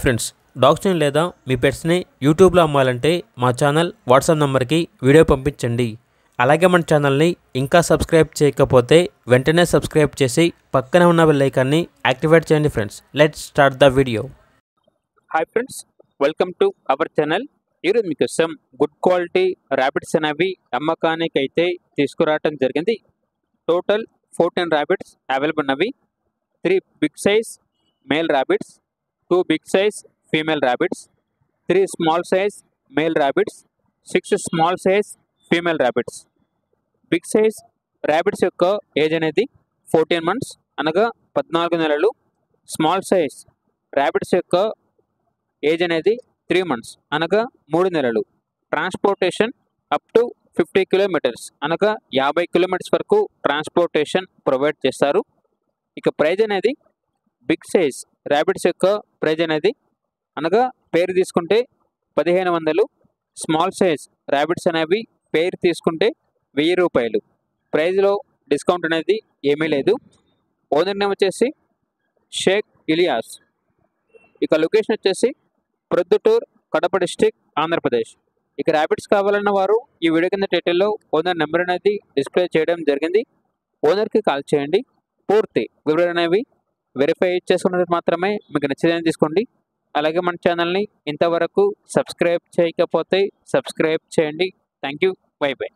Friends, డాగ్స్ని లేదా మీ పెట్స్ని యూట్యూబ్లో అమ్మాలంటే మా ఛానల్ వాట్సాప్ నెంబర్కి వీడియో పంపించండి. అలాగే మన ఛానల్ని ఇంకా సబ్స్క్రైబ్ చేయకపోతే వెంటనే సబ్స్క్రైబ్ చేసి పక్కన ఉన్న బెల్ ఐకాన్ని యాక్టివేట్ చేయండి. Friends, let's start the video. Hi friends, welcome to our channel. ఈరోజు మీకోసం గుడ్ క్వాలిటీ ర్యాబిట్స్ అనేవి అమ్మకానికి అయితే తీసుకురావడం జరిగింది. టోటల్ 14 ర్యాబిట్స్ అవైలబుల్ ఉన్నవి. 3 big size male rabbits, 2 big size female rabbits, 3 small size male rabbits, 6 small size female rabbits. Big size rabbits యొక్క age అనేది 14 మంత్స్ అనగా 14 నెలలు. స్మాల్ సైజ్ ర్యాబిట్స్ యొక్క ఏజ్ అనేది 3 మంత్స్ అనగా 3 నెలలు. ట్రాన్స్పోర్టేషన్ అప్ టు 50 కిలోమీటర్స్ అనగా 50 కిలోమీటర్స్ వరకు ట్రాన్స్పోర్టేషన్ ప్రొవైడ్ చేస్తారు. ఇక ప్రైజ్ అనేది బిగ్ సైజ్ ర్యాబిట్స్ యొక్క ప్రైజ్ అనేది అనగా పేరు తీసుకుంటే 1500, స్మాల్ సైజ్ ర్యాబిట్స్ అనేవి పేరు తీసుకుంటే 1000 రూపాయలు. ప్రైజ్లో డిస్కౌంట్ అనేది ఏమీ లేదు. ఓనర్ నేమ్ వచ్చేసి షేక్ ఇలియాస్. ఇక లొకేషన్ వచ్చేసి ప్రొద్దుటూర్, కడప డిస్టిక్, ఆంధ్రప్రదేశ్. ఇక ర్యాబిట్స్ కావాలన్న వారు ఈ వీడియో కింద టైటిల్లో ఓనర్ నెంబర్ అనేది డిస్ప్లే చేయడం జరిగింది. ఓనర్కి కాల్ చేయండి. పూర్తి వివరాలు అనేవి వెరిఫై చేసుకున్నది మాత్రమే మీకు నచ్చేదని తీసుకోండి. అలాగే మన ఛానల్ని ఇంతవరకు సబ్స్క్రైబ్ చేయకపోతే సబ్స్క్రైబ్ చేయండి. Thank you. By by.